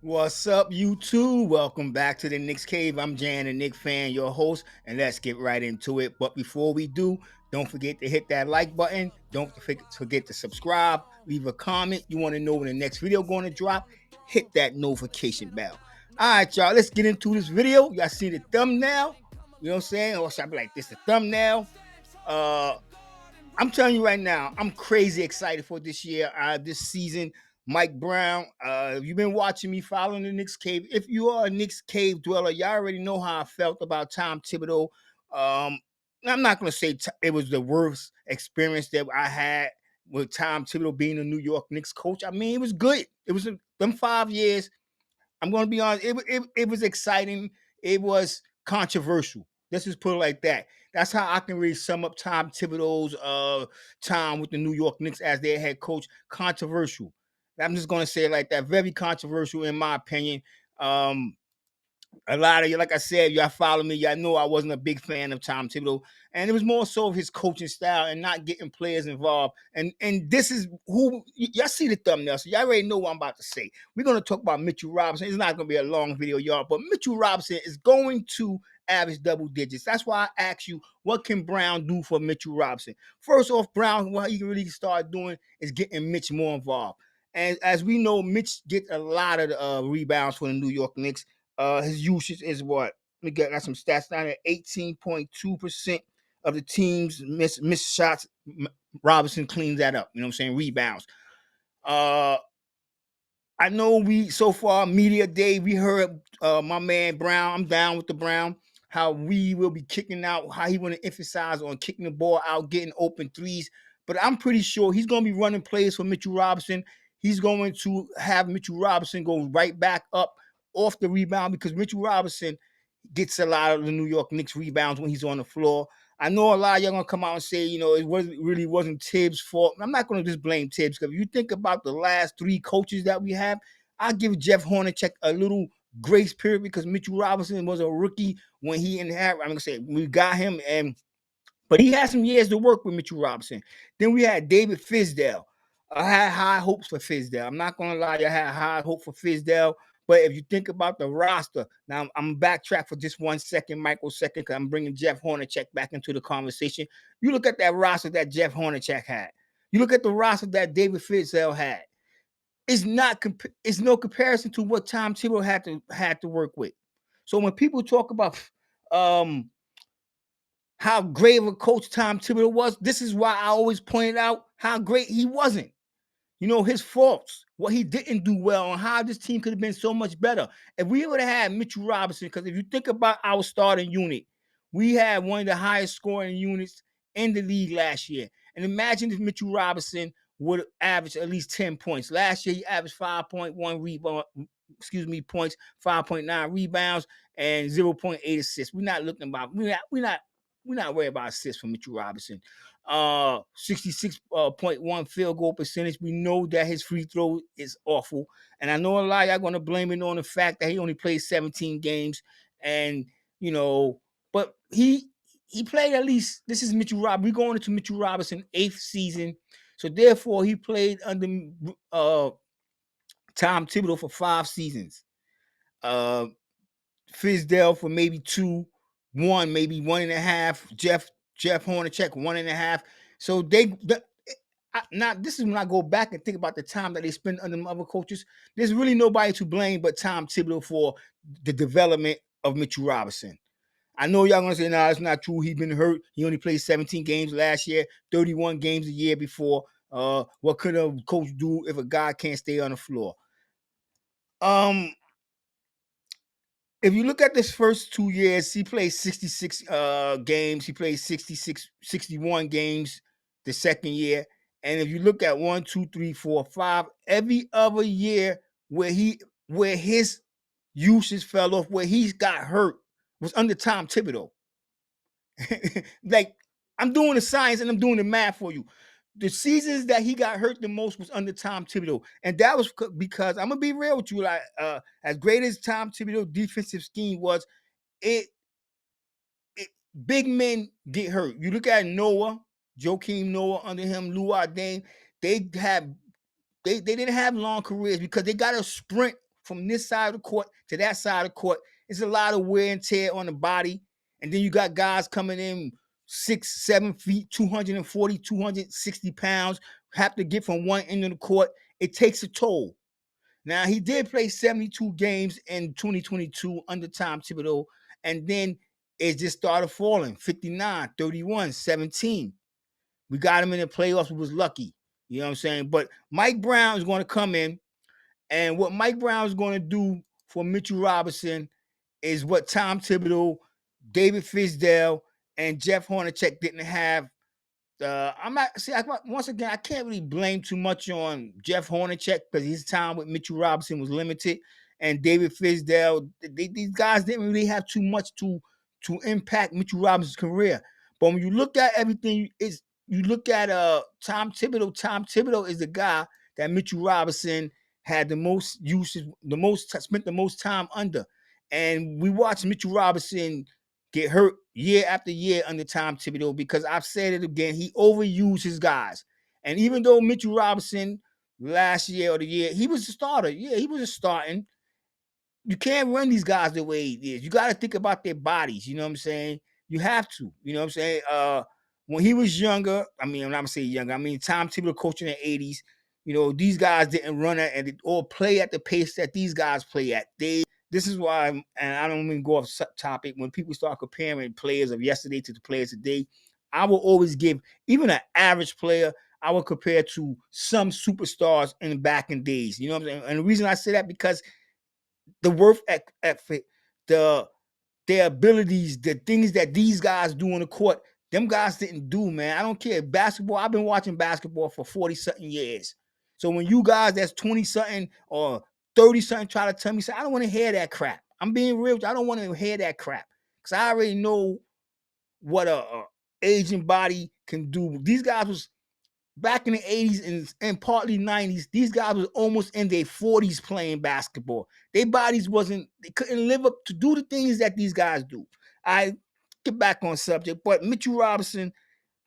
What's up, YouTube? Welcome back to the Knicks Cave. I'm Jan, the Knick fan, your host, and let's get right into it. But before we do, don't forget to hit that like button. Don't forget to subscribe. Leave a comment. You want to know when the next video going to drop? Hit that notification bell. All right, y'all. Let's get into this video. Y'all see the thumbnail? You know what I'm saying? Or should I be like this? The thumbnail. Uh, I'm telling you right now, I'm crazy excited for this year, this season. Mike Brown, if you've been watching me following the Knicks Cave, if you are a Knicks Cave dweller, y'all already know how I felt about Tom Thibodeau. Um, I'm not going to say it was the worst experience that I had with Tom Thibodeau being a New York Knicks coach. I mean, it was good. It was them 5 years. I'm going to be honest. It was exciting. It was controversial. Let's just put it like that. That's how I can really sum up Tom Thibodeau's time with the New York Knicks as their head coach. Controversial. I'm just going to say it like that. Very controversial in my opinion. Um, a lot of you, like I said, y'all follow me. Y'all know I wasn't a big fan of Tom Thibodeau, and it was more so of his coaching style and not getting players involved. And this is who y'all see the thumbnail, so y'all already know what I'm about to say. We're gonna talk about Mitchell Robinson. It's not gonna be a long video, y'all, but Mitchell Robinson is going to average double digits. That's why I asked you, what can Brown do for Mitchell Robinson? First off, Brown, what he can really start doing is getting Mitch more involved. And as we know, Mitch gets a lot of rebounds for the New York Knicks. His usage is what? Let me got some stats down there. 18.2% of the team's missed shots. Robinson cleans that up. You know what I'm saying? Rebounds. Uh, I know we so far media day we heard my man Brown. I'm down with the Brown. How we will be kicking out. How he want to emphasize on kicking the ball out, getting open threes. But I'm pretty sure he's going to be running plays for Mitchell Robinson. He's going to have Mitchell Robinson go right back up off the rebound because Mitchell Robinson gets a lot of the New York Knicks rebounds when he's on the floor. I know a lot of y'all gonna come out and say, really wasn't Tibbs' fault. I'm not gonna just blame Tibbs because if you think about the last three coaches that we have, I give Jeff Hornacek a little grace period because Mitchell Robinson was a rookie when he inherited. I'm gonna say we got him, but he had some years to work with Mitchell Robinson. Then we had David Fizdale. I had high hopes for Fizdale. I'm not gonna lie, I had high hope for Fizdale. But if you think about the roster, now I'm backtrack for just 1 second, microsecond, because I'm bringing Jeff Hornacek back into the conversation. You look at that roster that Jeff Hornacek had. You look at the roster that David Fizdale had. It's no comparison to what Tom Thibodeau had to work with. So when people talk about how great of a coach Tom Thibodeau was, this is why I always pointed out how great he wasn't. His faults, what he didn't do well, and how this team could have been so much better. If we would have had Mitchell Robinson, because if you think about our starting unit, we had one of the highest scoring units in the league last year. And imagine if Mitchell Robinson would average at least 10 points. Last year, he averaged 5.1 rebound, points, 5.9 rebounds, and 0.8 assists. We're not worried about assists for Mitchell Robinson. 66.1 field goal percentage. We know that his free throw is awful. And I know a lot of y'all going to blame it on the fact that he only played 17 games. And, but he played at least, this is Mitchell Robinson. We're going into Mitchell Robinson 8th season. So therefore, he played under Tom Thibodeau for 5 seasons. Fizdale for maybe 2, 1, maybe 1.5. Jeff Hornacek 1.5. So now this is when I go back and think about the time that they spent under them other coaches. There's really nobody to blame but Tom Thibodeau for the development of Mitchell Robinson. I know y'all gonna say, "No, it's not true. He's been hurt. He only played 17 games last year, 31 games the year before. What could a coach do if a guy can't stay on the floor?" Um, if you look at this first 2 years, he played 66 games. He played 61 games the second year. And if you look at 1, 2, 3, 4, 5, every other year where his usage fell off, where he's got hurt, was under Tom Thibodeau. Like, I'm doing the science and I'm doing the math for you. The seasons that he got hurt the most was under Tom Thibodeau, and that was because I'm gonna be real with you. Like, as great as Tom Thibodeau's defensive scheme was, it, it big men get hurt. You look at Noah, Joakim Noah under him, Luol Deng. They didn't have long careers because they got to sprint from this side of the court to that side of the court. It's a lot of wear and tear on the body. And then you got guys coming in 6, 7 feet, 240, 260 pounds, have to get from one end of the court. It takes a toll. Now, he did play 72 games in 2022 under Tom Thibodeau, and then it just started falling 59, 31, 17. We got him in the playoffs. We was lucky. You know what I'm saying? But Mike Brown is going to come in, and what Mike Brown is going to do for Mitchell Robinson is what Tom Thibodeau, David Fisdale, and Jeff Hornacek didn't have. I'm not see. Once again, I can't really blame too much on Jeff Hornacek because his time with Mitchell Robinson was limited, and David Fisdale. These guys didn't really have too much to impact Mitchell Robinson's career. But when you look at everything, is you look at Tom Thibodeau. Tom Thibodeau is the guy that Mitchell Robinson had the most uses, spent the most time under, and we watched Mitchell Robinson get hurt year after year under Tom Tibido because I've said it again, he overused his guys. And even though Mitchell Robinson last year or the year, he was a starter. Yeah, he was a starting. You can't run these guys the way he is. You got to think about their bodies. You know what I'm saying? You have to. You know what I'm saying? When he was younger, I mean, I'm not gonna say younger. I mean, Tom Thibodeau coaching in the '80s. You know, these guys didn't run at or play at the pace that these guys play at. This is why, and I don't even go off topic. When people start comparing players of yesterday to the players today, I will always give even an average player. I will compare to some superstars in the back in days. You know what I'm saying? And the reason I say that because the worth ethic, their abilities, the things that these guys do on the court, them guys didn't do, man. I don't care. Basketball, I've been watching basketball for 40-something years. So when you guys that's 20-something or 30-something try to tell me, I don't want to hear that crap. I'm being real. I don't want to hear that crap. Because I already know what a aging body can do. These guys was back in the 80s and partly 90s, these guys was almost in their 40s playing basketball. Their bodies they couldn't live up to do the things that these guys do. I get back on subject, but Mitchell Robinson,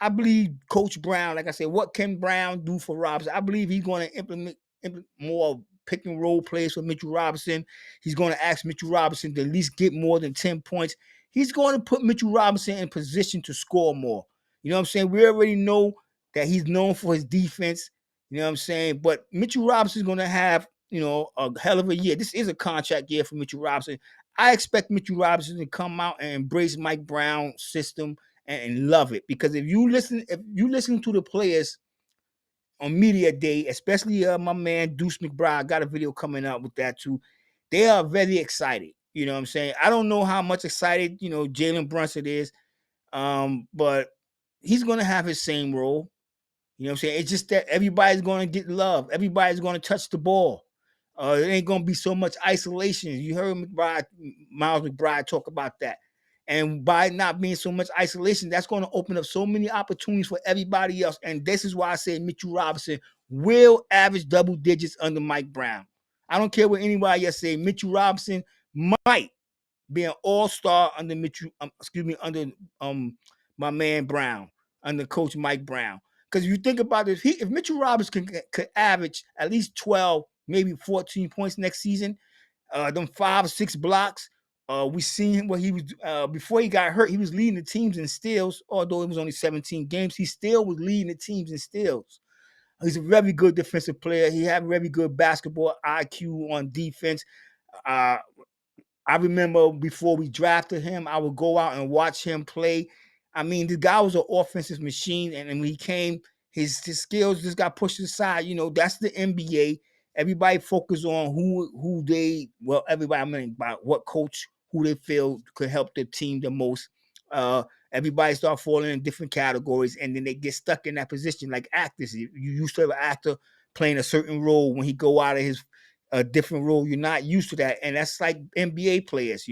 I believe Coach Brown, like I said, what can Brown do for Robinson? I believe he's going to implement more pick and roll plays for Mitchell Robinson. He's going to ask Mitchell Robinson to at least get more than 10 points. He's going to put Mitchell Robinson in position to score more. You know what I'm saying? We already know that he's known for his defense. You know what I'm saying? But Mitchell Robinson's going to have, a hell of a year. This is a contract year for Mitchell Robinson. I expect Mitchell Robinson to come out and embrace Mike Brown's system and love it. Because if you listen to the players on media day, especially my man Deuce McBride, got a video coming out with that too. They are very excited. You know what I'm saying? I don't know how much excited, Jalen Brunson is, but he's gonna have his same role. You know what I'm saying? It's just that everybody's going to get love. Everybody's going to touch the ball. It ain't going to be so much isolation. You heard Miles McBride talk about that. And by not being so much isolation, that's going to open up so many opportunities for everybody else. And this is why I say Mitchell Robinson will average double digits under Mike Brown. I don't care what anybody else say. Mitchell Robinson might be an all-star under under my man Brown, under Coach Mike Brown. Because if you think about it, if Mitchell Robinson could average at least 12, maybe 14 points next season, them 5 or 6 blocks, we seen what he was before he got hurt. He was leading the teams in steals, although it was only 17 games. He still was leading the teams in steals. He's a very good defensive player. He had very good basketball IQ on defense. Uh, I remember before we drafted him, I would go out and watch him play. I mean, the guy was an offensive machine, and when he came, his skills just got pushed aside. That's the NBA. Everybody focus on everybody, I mean, about what coach, who they feel could help their team the most. Everybody start falling in different categories, and then they get stuck in that position. Like actors, you used to have an actor playing a certain role. When he go out of his a different role, you're not used to that, and that's like NBA players.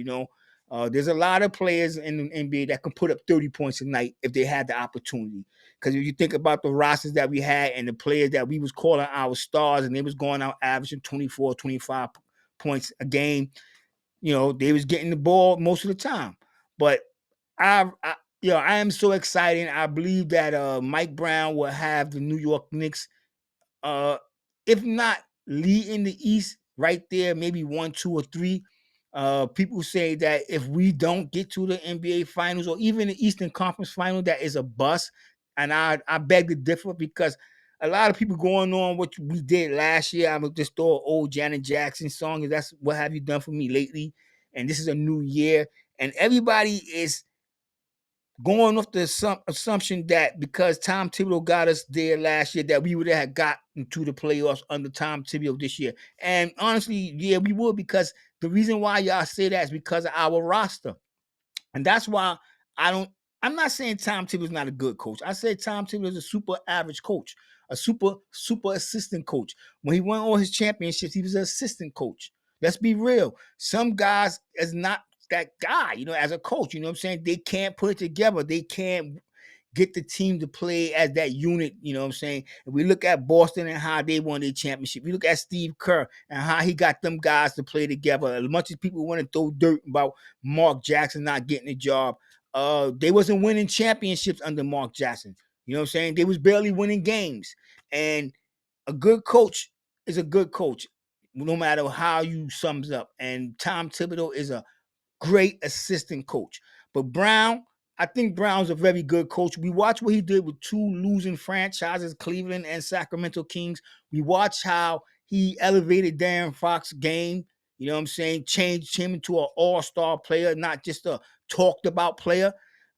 There's a lot of players in the NBA that can put up 30 points a night if they had the opportunity. Because if you think about the rosters that we had and the players that we was calling our stars, and they was going out averaging 24, 25 points a game, they was getting the ball most of the time. But I am so excited. I believe that Mike Brown will have the New York Knicks, uh, if not lead in the East, right there, maybe 1, 2, or 3. People say that if we don't get to the NBA Finals or even the Eastern Conference Final, that is a bust. And I beg to differ because a lot of people going on what we did last year. I'm gonna just throw an old Janet Jackson song, and that's what have you done for me lately. And this is a new year, and everybody is going off the assumption that because Tom Thibodeau got us there last year, that we would have gotten to the playoffs under Tom Thibodeau this year. And honestly, yeah, we would, because the reason why y'all say that is because of our roster. And that's why I don't. I'm not saying Tom Thibodeau's not a good coach. I said Tom Thibodeau is a super average coach, a super assistant coach. When he won all his championships, he was an assistant coach. Let's be real. Some guys is not that guy, as a coach. You know what I'm saying? They can't put it together. They can't get the team to play as that unit. You know what I'm saying? If we look at Boston and how they won their championship, we look at Steve Kerr and how he got them guys to play together. As much as people want to throw dirt about Mark Jackson not getting a job, they wasn't winning championships under Mark Jackson. You know what I'm saying? They was barely winning games. And a good coach is a good coach, no matter how you sums up. And Tom Thibodeau is a great assistant coach. But Brown, I think Brown's a very good coach. We watched what he did with 2 losing franchises, Cleveland and Sacramento Kings. We watched how he elevated Darren Fox's game. You know what I'm saying? Changed him into an all-star player, not just a talked about player.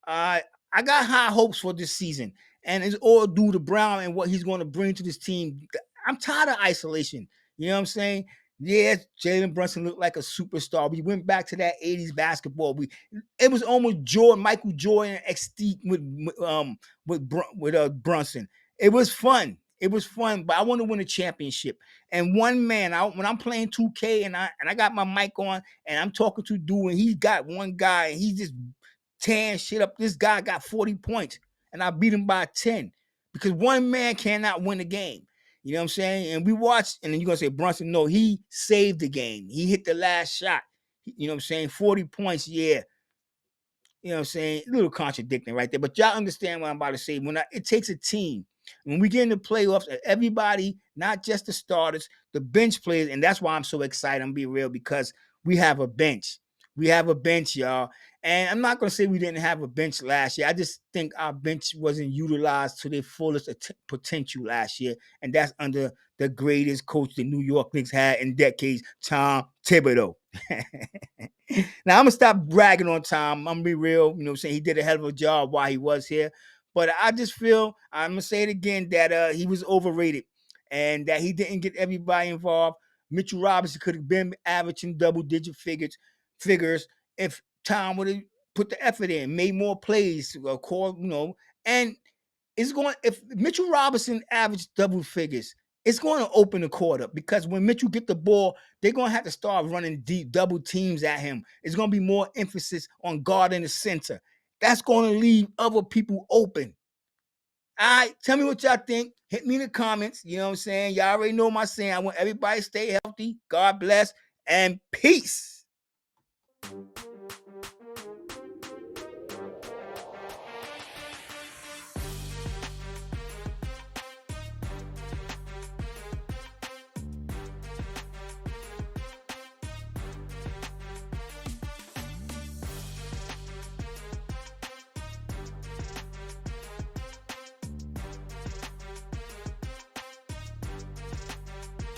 Uh, I got high hopes for this season. And it's all due to Brown and what he's going to bring to this team. I'm tired of isolation. You know what I'm saying? Yeah, Jalen Brunson looked like a superstar. We went back to that 80s basketball. It was almost Michael Jordan extinct with Brunson. It was fun. It was fun, but I want to win a championship. And one man, when I'm playing 2K and I got my mic on and I'm talking to dude and he's got one guy and he's just tearing shit up. This guy got 40 points and I beat him by 10 because one man cannot win a game. You know what I'm saying? And we watched, and then you're going to say, Brunson, no, he saved the game. He hit the last shot. You know what I'm saying? 40 points, yeah. You know what I'm saying? A little contradicting right there. But y'all understand what I'm about to say. It takes a team. When we get in the playoffs, everybody, not just the starters, the bench players, and that's why I'm so excited. I'm gonna be real because we have a bench. We have a bench, y'all. And I'm not gonna say we didn't have a bench last year. I just think our bench wasn't utilized to their fullest potential last year, and that's under the greatest coach the New York Knicks had in decades, Tom Thibodeau. Now I'm gonna stop bragging on Tom. I'm gonna be real. You know what I'm saying? He did a hell of a job while he was here. But I just feel, I'm gonna say it again, that he was overrated and that he didn't get everybody involved. Mitchell Robinson could have been averaging double-digit figures if Tom would have put the effort in, made more plays, and it's going, if Mitchell Robinson averaged double figures, it's going to open the court up because when Mitchell get the ball, they're going to have to start running deep double teams at him. It's going to be more emphasis on guarding the center. That's going to leave other people open. All right, tell me what y'all think. Hit me in the comments. You know what I'm saying? Y'all already know my saying. I want everybody to stay healthy. God bless and peace.